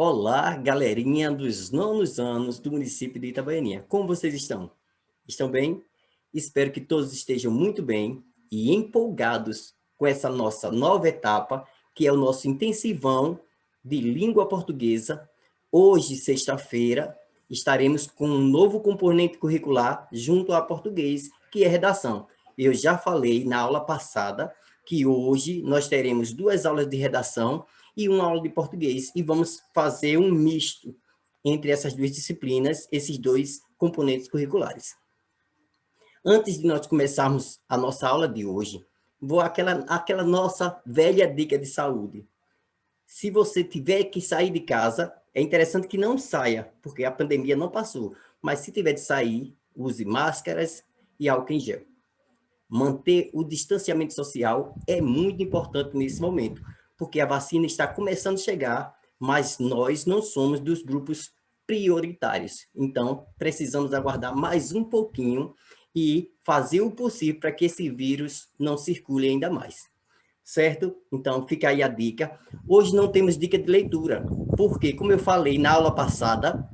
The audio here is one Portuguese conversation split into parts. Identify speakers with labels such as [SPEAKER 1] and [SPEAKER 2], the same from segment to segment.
[SPEAKER 1] Olá, galerinha dos nonos anos do município de Itabaianinha. Como vocês estão? Estão bem? Espero que todos estejam muito bem e empolgados com essa nossa nova etapa, que é o nosso intensivão de língua portuguesa. Hoje, sexta-feira, estaremos com um novo componente curricular junto a português, que é redação. Eu já falei na aula passada que hoje nós teremos 2 aulas de redação e uma aula de português, e vamos fazer um misto entre essas 2 disciplinas, esses 2 componentes curriculares. Antes de nós começarmos a nossa aula de hoje, vou aquela nossa velha dica de saúde. Se você tiver que sair de casa, é interessante que não saia, porque a pandemia não passou, mas se tiver de sair, use máscaras e álcool em gel. Manter o distanciamento social é muito importante nesse momento, porque a vacina está começando a chegar, mas nós não somos dos grupos prioritários. Então, precisamos aguardar mais um pouquinho e fazer o possível para que esse vírus não circule ainda mais. Certo? Então, fica aí a dica. Hoje não temos dica de leitura, porque, como eu falei na aula passada,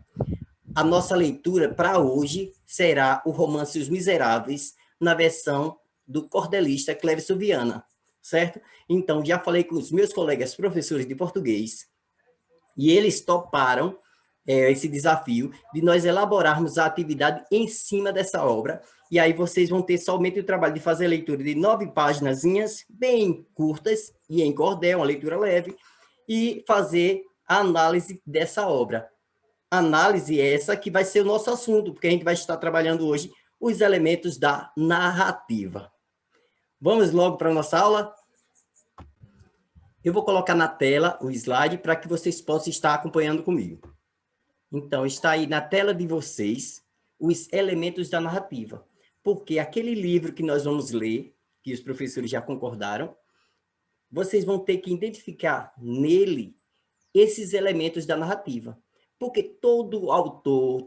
[SPEAKER 1] a nossa leitura para hoje será o romance Os Miseráveis, na versão do cordelista Cleverson Viana, certo? Então, já falei com os meus colegas professores de português, e eles toparam esse desafio de nós elaborarmos a atividade em cima dessa obra, e aí vocês vão ter somente o trabalho de fazer a leitura de 9 páginas, bem curtas, e em cordel, uma leitura leve, e fazer a análise dessa obra. Análise essa que vai ser o nosso assunto, porque a gente vai estar trabalhando hoje os elementos da narrativa. Vamos logo para a nossa aula? Eu vou colocar na tela o slide para que vocês possam estar acompanhando comigo. Então, está aí na tela de vocês os elementos da narrativa, porque aquele livro que nós vamos ler, que os professores já concordaram, vocês vão ter que identificar nele esses elementos da narrativa, porque todo autor,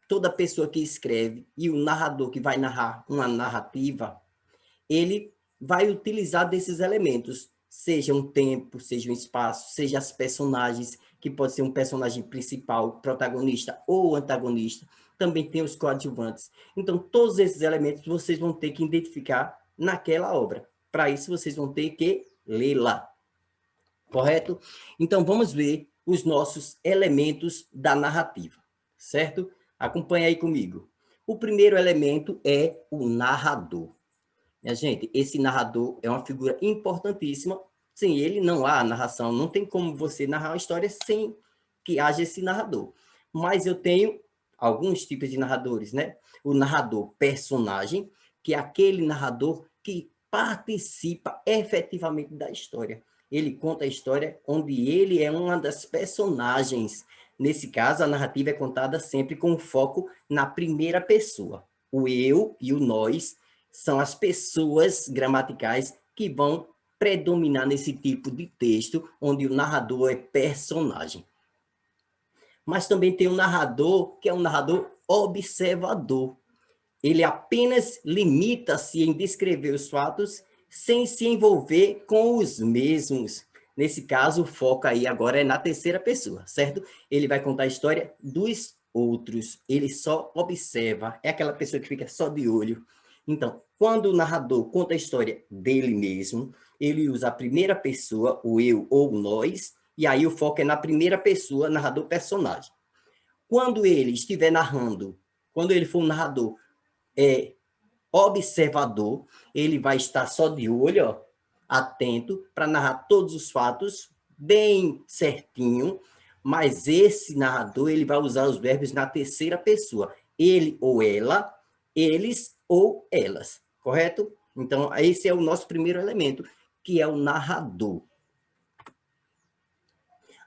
[SPEAKER 1] toda pessoa que escreve e o narrador que vai narrar uma narrativa, ele vai utilizar desses elementos, seja um tempo, seja um espaço, seja as personagens, que pode ser um personagem principal, protagonista ou antagonista, também tem os coadjuvantes. Então, todos esses elementos vocês vão ter que identificar naquela obra. Para isso, vocês vão ter que lê-la. Correto? Então, vamos ver os nossos elementos da narrativa, certo? Acompanha aí comigo. O primeiro elemento é o narrador. Minha gente, esse narrador é uma figura importantíssima. Sem ele, não há narração. Não tem como você narrar uma história sem que haja esse narrador. Mas eu tenho alguns tipos de narradores, né? O narrador personagem, que é aquele narrador que participa efetivamente da história. Ele conta a história onde ele é uma das personagens. Nesse caso, a narrativa é contada sempre com foco na primeira pessoa. O eu e o nós são as pessoas gramaticais que vão predominar nesse tipo de texto, onde o narrador é personagem. Mas também tem um narrador, que é um narrador observador. Ele apenas limita-se em descrever os fatos sem se envolver com os mesmos. Nesse caso, o foco aí agora é na terceira pessoa, certo? Ele vai contar a história dos outros. Ele só observa, é aquela pessoa que fica só de olho. Então, quando o narrador conta a história dele mesmo, ele usa a primeira pessoa, o eu ou o nós, e aí o foco é na primeira pessoa, narrador personagem. Quando ele estiver narrando, quando ele for um narrador observador, ele vai estar só de olho, ó, atento, para narrar todos os fatos bem certinho, mas esse narrador, ele vai usar os verbos na terceira pessoa, ele ou ela, eles ou elas, correto? Então, esse é o nosso primeiro elemento, que é o narrador.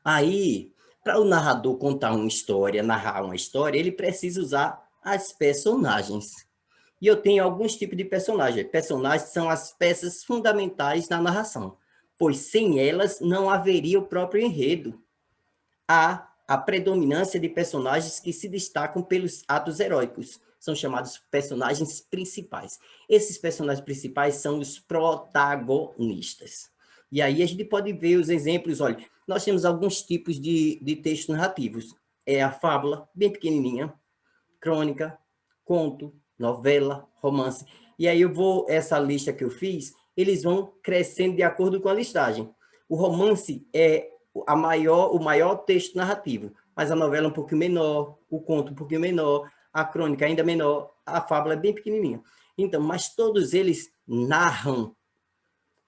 [SPEAKER 1] Aí, para o narrador contar uma história, narrar uma história, ele precisa usar as personagens. E eu tenho alguns tipos de personagens. Personagens são as peças fundamentais na narração, pois sem elas não haveria o próprio enredo. Há a predominância de personagens que se destacam pelos atos heróicos. São chamados personagens principais. Esses personagens principais são os protagonistas. E aí a gente pode ver os exemplos, olha, nós temos alguns tipos de textos narrativos. É a fábula, bem pequenininha, crônica, conto, novela, romance. E aí essa lista que eu fiz, eles vão crescendo de acordo com a listagem. O romance é o maior texto narrativo, mas a novela é um pouquinho menor, o conto um pouquinho menor, a crônica ainda menor, a fábula é bem pequenininha. Então, mas todos eles narram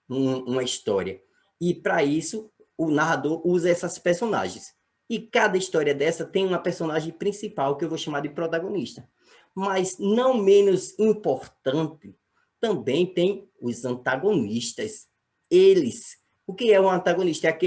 [SPEAKER 1] uma história. E, para isso, o narrador usa essas personagens. E cada história dessa tem uma personagem principal, que eu vou chamar de protagonista. Mas, não menos importante, também tem os antagonistas. Eles. O que é um antagonista? É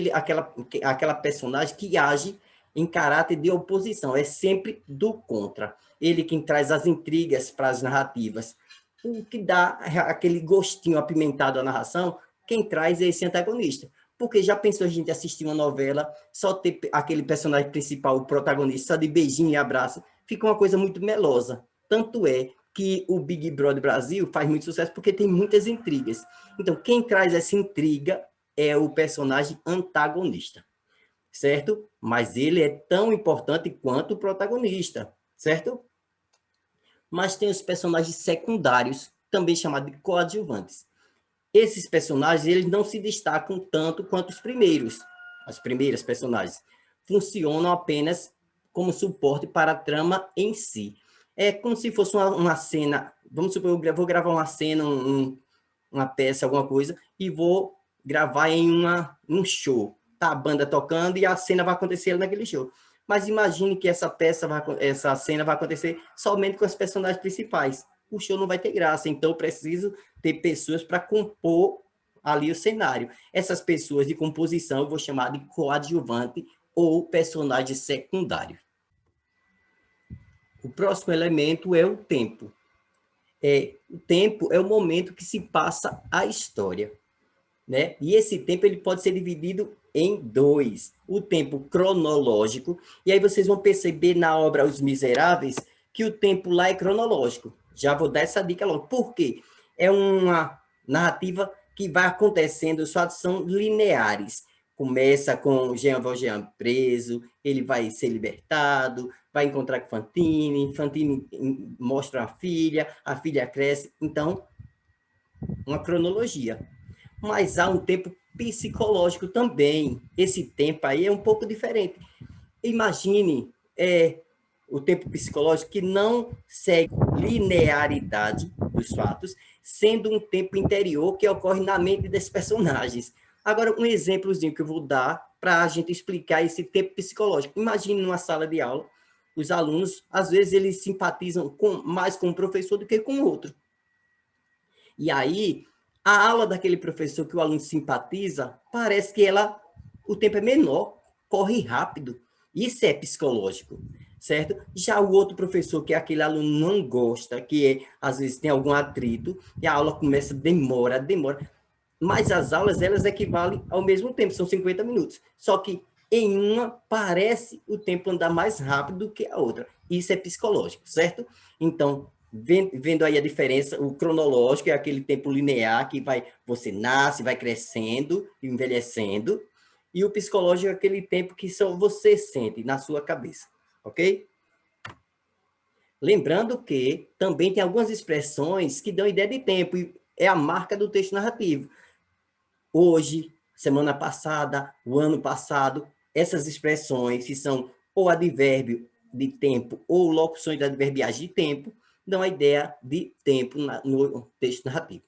[SPEAKER 1] aquela personagem que age em caráter de oposição. É sempre do contra. Ele quem traz as intrigas para as narrativas. O que dá aquele gostinho apimentado à narração, quem traz é esse antagonista. Porque já pensou a gente assistir uma novela, só ter aquele personagem principal, o protagonista, só de beijinho e abraço, fica uma coisa muito melosa. Tanto é que o Big Brother Brasil faz muito sucesso porque tem muitas intrigas. Então, quem traz essa intriga é o personagem antagonista, certo? Mas ele é tão importante quanto o protagonista, certo? Mas tem os personagens secundários, também chamados de coadjuvantes. Esses personagens, eles não se destacam tanto quanto os primeiros. As primeiras personagens funcionam apenas como suporte para a trama em si. É como se fosse uma cena, vamos supor, eu vou gravar uma cena, uma peça, alguma coisa, e vou gravar em um show. Tá a banda tocando e a cena vai acontecer naquele show. Mas imagine que essa cena vai acontecer somente com os personagens principais. O show não vai ter graça, então eu preciso ter pessoas para compor ali o cenário. Essas pessoas de composição eu vou chamar de coadjuvante ou personagem secundário. O próximo elemento é o tempo. O tempo é o momento que se passa a história, né? E esse tempo ele pode ser dividido em dois. O tempo cronológico, e aí vocês vão perceber na obra Os Miseráveis que o tempo lá é cronológico. Já vou dar essa dica logo. Por quê? É uma narrativa que vai acontecendo, os fatos são lineares. Começa com o Jean Valjean preso, ele vai ser libertado, vai encontrar com Fantine, Fantine mostra a filha cresce. Então, uma cronologia. Mas há um tempo psicológico também. Esse tempo aí é um pouco diferente. Imagine o tempo psicológico que não segue linearidade dos fatos, sendo um tempo interior que ocorre na mente dos personagens. Agora, um exemplozinho que eu vou dar para a gente explicar esse tempo psicológico. Imagine numa sala de aula, os alunos, às vezes, eles simpatizam mais com um professor do que com o outro. E aí, a aula daquele professor que o aluno simpatiza, parece que o tempo é menor, corre rápido. Isso é psicológico, certo? Já o outro professor, que aquele aluno não gosta, às vezes tem algum atrito, e a aula começa, demora. Mas as aulas, elas equivalem ao mesmo tempo, são 50 minutos. Só que em uma, parece o tempo andar mais rápido do que a outra. Isso é psicológico, certo? Então, vendo aí a diferença, o cronológico é aquele tempo linear que você nasce, vai crescendo, envelhecendo, e o psicológico é aquele tempo que só você sente na sua cabeça, ok? Lembrando que também tem algumas expressões que dão ideia de tempo, e é a marca do texto narrativo. Hoje, semana passada, o ano passado, essas expressões que são ou advérbio de tempo ou locuções adverbiais de tempo, dão a ideia de tempo no texto narrativo.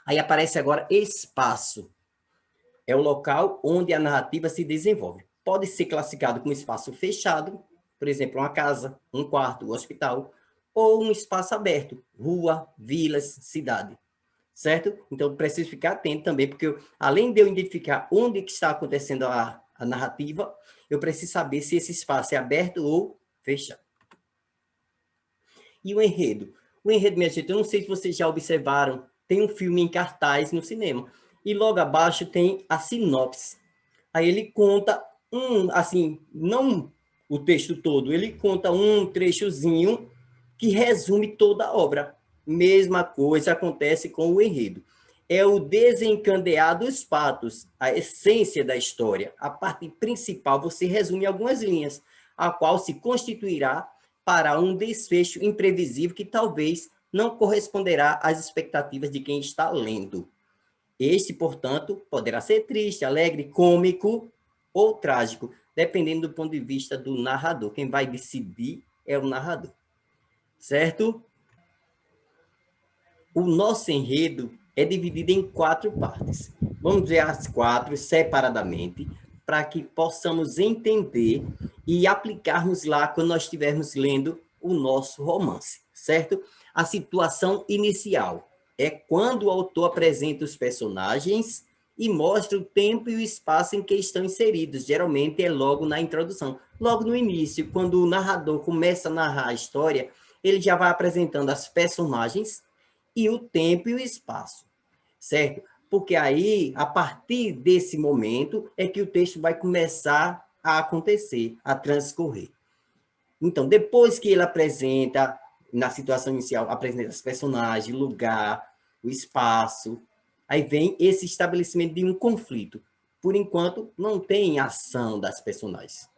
[SPEAKER 1] Aí aparece agora espaço. É o local onde a narrativa se desenvolve. Pode ser classificado como espaço fechado, por exemplo, uma casa, um quarto, um hospital, ou um espaço aberto, rua, vilas, cidade. Certo? Então, preciso ficar atento também, porque além de eu identificar onde que está acontecendo a narrativa, eu preciso saber se esse espaço é aberto ou fechado. E o enredo? O enredo, minha gente, eu não sei se vocês já observaram, tem um filme em cartaz no cinema, e logo abaixo tem a sinopse. Aí ele conta assim, não o texto todo, ele conta um trechozinho que resume toda a obra. Mesma coisa acontece com o enredo. é o desencadear dos fatos, a essência da história. A parte principal você resume em algumas linhas, a qual se constituirá para um desfecho imprevisível que talvez não corresponderá às expectativas de quem está lendo. Este, portanto, poderá ser triste, alegre, cômico ou trágico, dependendo do ponto de vista do narrador. Quem vai decidir é o narrador, certo? O nosso enredo é dividido em 4 partes. Vamos ver as 4 separadamente, para que possamos entender e aplicarmos lá quando nós estivermos lendo o nosso romance, certo? A situação inicial é quando o autor apresenta os personagens e mostra o tempo e o espaço em que estão inseridos. Geralmente é logo na introdução, logo no início, quando o narrador começa a narrar a história, ele já vai apresentando as personagens e o tempo e o espaço, certo? Porque aí, a partir desse momento, é que o texto vai começar a acontecer, a transcorrer. Então, depois que ele apresenta, na situação inicial, apresenta os personagens, o lugar, o espaço, aí vem esse estabelecimento de um conflito. Por enquanto, não tem ação das personagens.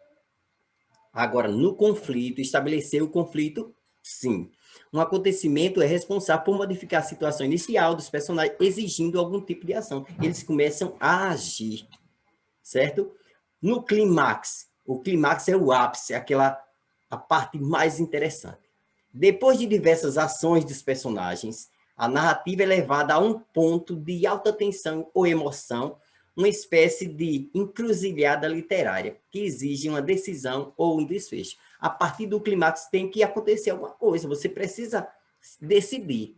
[SPEAKER 1] Agora, no conflito, estabelecer o conflito, sim. Um acontecimento é responsável por modificar a situação inicial dos personagens, exigindo algum tipo de ação. Eles começam a agir, certo? No clímax, o clímax é o ápice, a parte mais interessante. Depois de diversas ações dos personagens, a narrativa é levada a um ponto de alta tensão ou emoção, uma espécie de encruzilhada literária, que exige uma decisão ou um desfecho. A partir do clímax tem que acontecer alguma coisa, você precisa decidir,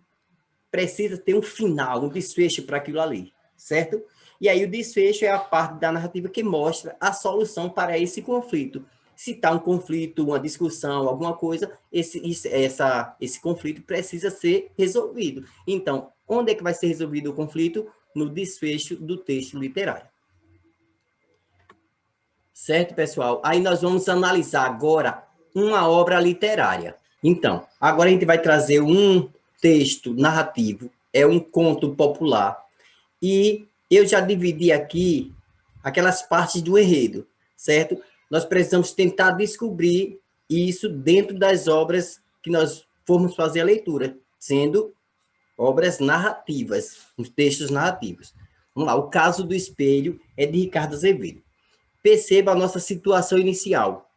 [SPEAKER 1] precisa ter um final, um desfecho para aquilo ali, certo? E aí o desfecho é a parte da narrativa que mostra a solução para esse conflito. Se está um conflito, uma discussão, alguma coisa, esse conflito precisa ser resolvido. Então, onde é que vai ser resolvido o conflito? No desfecho do texto literário. Certo, pessoal? Aí nós vamos analisar agora uma obra literária. Então, agora a gente vai trazer um texto narrativo, é um conto popular, e eu já dividi aqui aquelas partes do enredo, certo? Nós precisamos tentar descobrir isso dentro das obras que nós formos fazer a leitura, sendo obras narrativas, os textos narrativos. Vamos lá, o caso do espelho é de Ricardo Azevedo. Perceba a nossa situação inicial,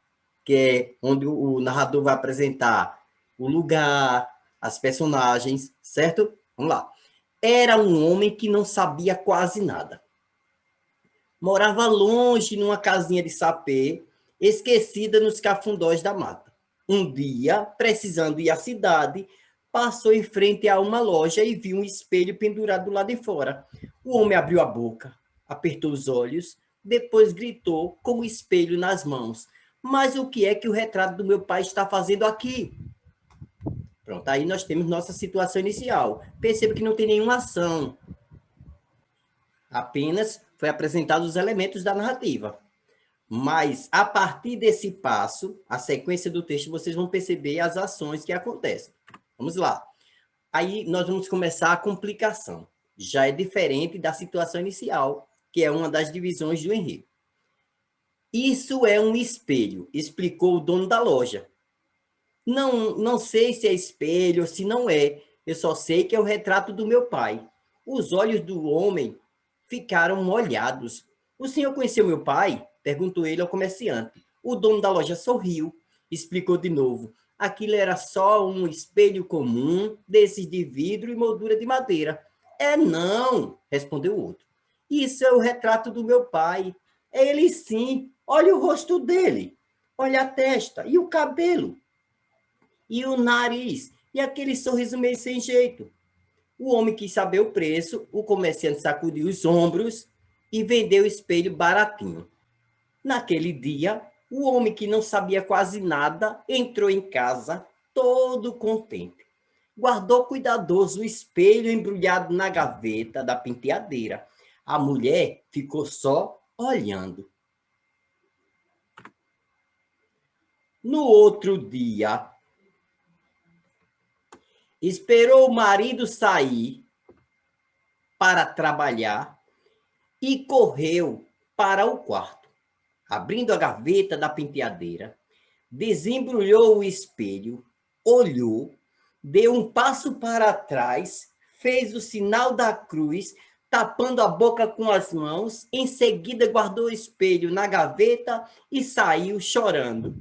[SPEAKER 1] que é onde o narrador vai apresentar o lugar, as personagens, certo? Vamos lá. Era um homem que não sabia quase nada. Morava longe numa casinha de sapê, esquecida nos cafundós da mata. Um dia, precisando ir à cidade, passou em frente a uma loja e viu um espelho pendurado do lado de fora. O homem abriu a boca, apertou os olhos, depois gritou com o espelho nas mãos: "Mas o que é que o retrato do meu pai está fazendo aqui?" Pronto, aí nós temos nossa situação inicial. Perceba que não tem nenhuma ação. Apenas foi apresentados os elementos da narrativa. Mas, a partir desse passo, a sequência do texto, vocês vão perceber as ações que acontecem. Vamos lá. Aí, nós vamos começar a complicação. Já é diferente da situação inicial, que é uma das divisões do enredo. Isso é um espelho, explicou o dono da loja. Não sei se é espelho ou se não é. Eu só sei que é o retrato do meu pai. Os olhos do homem ficaram molhados. "O senhor conheceu meu pai?" perguntou ele ao comerciante. O dono da loja sorriu, explicou de novo. Aquilo era só um espelho comum, desses de vidro e moldura de madeira. "É não", respondeu o outro. "Isso é o retrato do meu pai. É ele sim. Olha o rosto dele. Olha a testa e o cabelo. E o nariz. E aquele sorriso meio sem jeito." O homem quis saber o preço, o comerciante sacudiu os ombros e vendeu o espelho baratinho. Naquele dia, o homem que não sabia quase nada entrou em casa todo contente. Guardou cuidadoso o espelho embrulhado na gaveta da penteadeira. A mulher ficou só olhando. No outro dia, esperou o marido sair para trabalhar e correu para o quarto. Abrindo a gaveta da penteadeira, desembrulhou o espelho, olhou, deu um passo para trás, fez o sinal da cruz, tapando a boca com as mãos, em seguida guardou o espelho na gaveta e saiu chorando.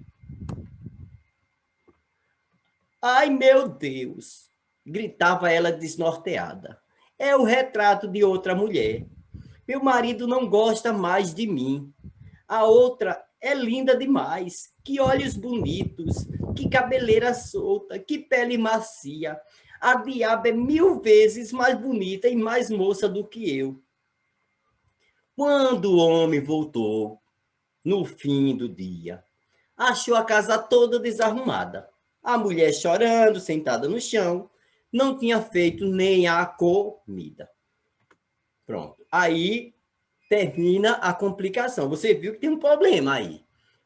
[SPEAKER 1] Ai, meu Deus! Gritava ela desnorteada. É o retrato de outra mulher. Meu marido não gosta mais de mim. A outra é linda demais. Que olhos bonitos, que cabeleira solta, que pele macia. A diaba é 1000 vezes mais bonita e mais moça do que eu. Quando o homem voltou, no fim do dia, achou a casa toda desarrumada. A mulher chorando, sentada no chão, não tinha feito nem a comida. Pronto. Aí termina a complicação. Você viu que tem um problema aí.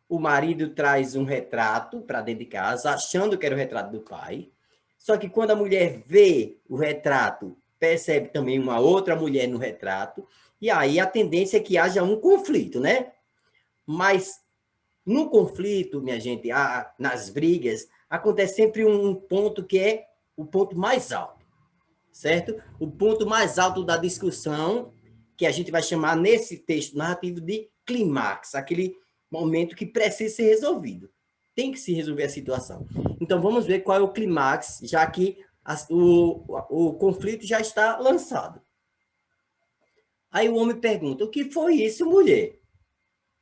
[SPEAKER 1] O marido traz um retrato para dentro de casa, achando que era o retrato do pai. Só que quando a mulher vê o retrato, percebe também uma outra mulher no retrato, e aí a tendência é que haja um conflito, né? Mas no conflito, minha gente, nas brigas, acontece sempre um ponto que é o ponto mais alto, certo? O ponto mais alto da discussão, que a gente vai chamar nesse texto narrativo de clímax, aquele momento que precisa ser resolvido. Tem que se resolver a situação. Então, vamos ver qual é o clímax, já que o conflito já está lançado. Aí o homem pergunta, o que foi isso, mulher?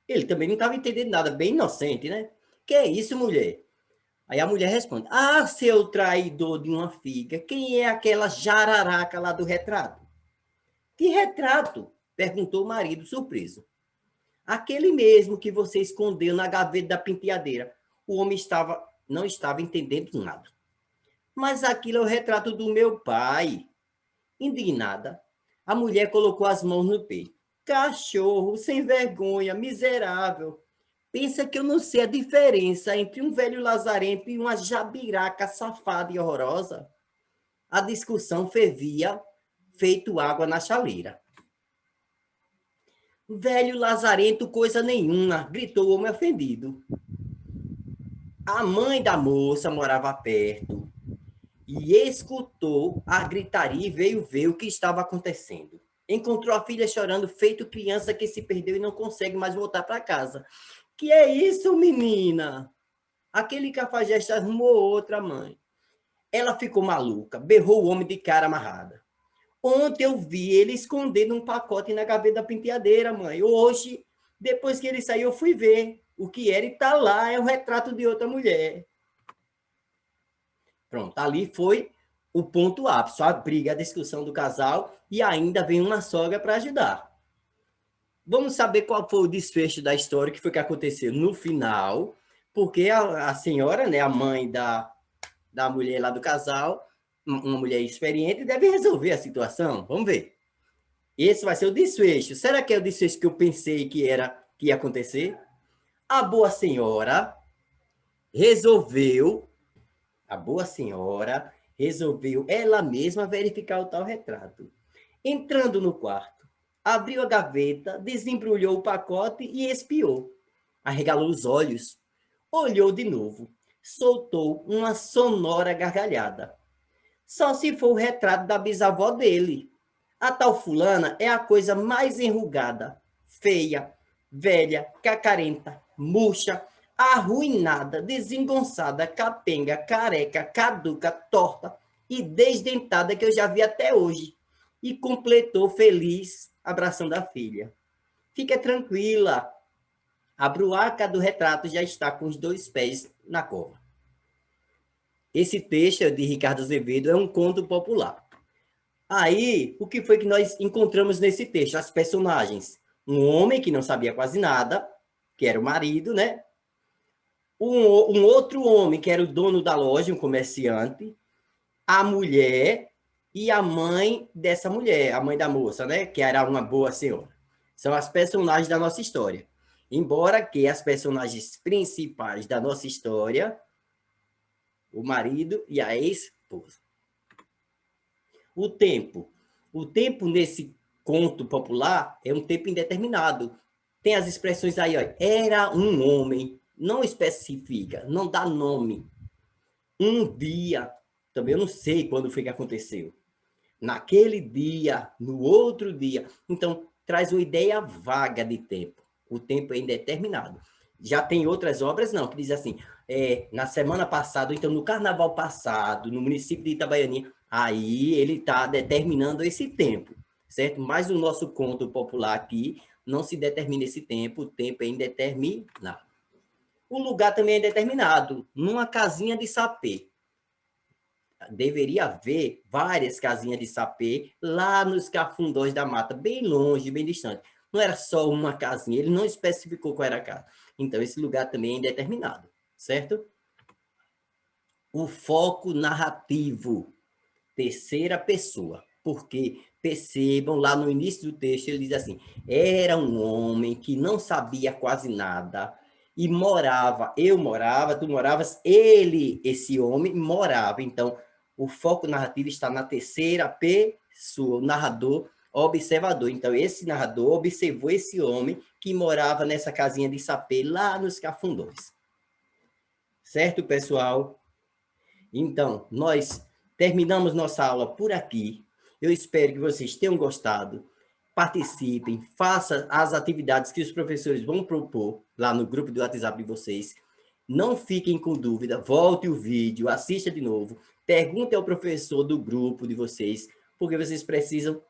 [SPEAKER 1] Ele também não estava entendendo nada, bem inocente, né? Que é isso, mulher? Aí a mulher responde, ah, seu traidor de uma figa, quem é aquela jararaca lá do retrato? Que retrato? Perguntou o marido, surpreso. Aquele mesmo que você escondeu na gaveta da penteadeira. O homem não estava entendendo nada. Mas aquilo é o retrato do meu pai. Indignada, a mulher colocou as mãos no peito. Cachorro, sem vergonha, miserável. Pensa que eu não sei a diferença entre um velho lazarento e uma jabiraca safada e horrorosa? A discussão fervia, feito água na chaleira. Velho lazarento, coisa nenhuma, gritou o homem ofendido. A mãe da moça morava perto e escutou a gritaria e veio ver o que estava acontecendo. Encontrou a filha chorando, feito criança que se perdeu e não consegue mais voltar para casa. Que é isso, menina? Aquele cafajeste arrumou outra, mãe. Ela ficou maluca, berrou o homem de cara amarrada. Ontem eu vi ele escondendo um pacote na gaveta da penteadeira, mãe. Hoje, depois que ele saiu, eu fui ver o que era e tá lá, é o retrato de outra mulher. Pronto, ali foi o ponto ápice, a briga, a discussão do casal e ainda vem uma sogra para ajudar. Vamos saber qual foi o desfecho da história, que foi que aconteceu no final, porque a senhora, né, a mãe da mulher lá do casal, uma mulher experiente, deve resolver a situação. Vamos ver. Esse vai ser o desfecho. Será que é o desfecho que eu pensei que ia acontecer? A boa senhora resolveu, a boa senhora resolveu ela mesma verificar o tal retrato. Entrando no quarto, abriu a gaveta, desembrulhou o pacote e espiou. Arregalou os olhos, olhou de novo, soltou uma sonora gargalhada. Só se for o retrato da bisavó dele. A tal fulana é a coisa mais enrugada, feia, velha, cacarenta, murcha, arruinada, desengonçada, capenga, careca, caduca, torta e desdentada que eu já vi até hoje. E completou feliz, abraçando a filha. Fica tranquila, a bruaca do retrato já está com os 2 pés na cova. Esse texto de Ricardo Azevedo é um conto popular. Aí, o que foi que nós encontramos nesse texto? As personagens. Um homem que não sabia quase nada, que era o marido, né? Um outro homem, que era o dono da loja, um comerciante. A mulher e a mãe dessa mulher, a mãe da moça, né? Que era uma boa senhora. São as personagens da nossa história. Embora que as personagens principais da nossa história, o marido e a ex-esposa. O tempo. O tempo nesse conto popular é um tempo indeterminado. Tem as expressões aí, ó, era um homem, não especifica, não dá nome. Um dia, também eu não sei quando foi que aconteceu. Naquele dia, no outro dia. Então, traz uma ideia vaga de tempo. O tempo é indeterminado. Já tem outras obras, não, que diz assim, na semana passada, então no carnaval passado, no município de Itabaianinha, aí ele está determinando esse tempo, certo? Mas no nosso conto popular aqui, não se determina esse tempo, o tempo é indeterminado. O lugar também é indeterminado, numa casinha de sapê. Deveria haver várias casinhas de sapê lá nos cafundós da mata, bem longe, bem distante. Não era só uma casinha, ele não especificou qual era a casa. Então, esse lugar também é indeterminado, certo? O foco narrativo, terceira pessoa, porque percebam lá no início do texto, ele diz assim, era um homem que não sabia quase nada e morava, eu morava, tu moravas, ele, esse homem, morava. Então, o foco narrativo está na terceira pessoa, o narrador observador. Então, esse narrador observou esse homem que morava nessa casinha de sapê lá nos Cafundós. Certo, pessoal? Então, nós terminamos nossa aula por aqui. Eu espero que vocês tenham gostado. Participem, façam as atividades que os professores vão propor lá no grupo do WhatsApp de vocês. Não fiquem com dúvida, volte o vídeo, assista de novo, pergunte ao professor do grupo de vocês, porque vocês precisam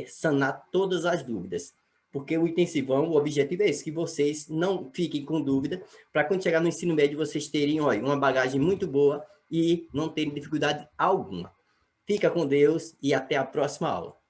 [SPEAKER 1] sanar todas as dúvidas. Porque o intensivão, o objetivo é esse, que vocês não fiquem com dúvida, para quando chegar no ensino médio vocês terem, olha, uma bagagem muito boa e não terem dificuldade alguma. Fica com Deus e até a próxima aula.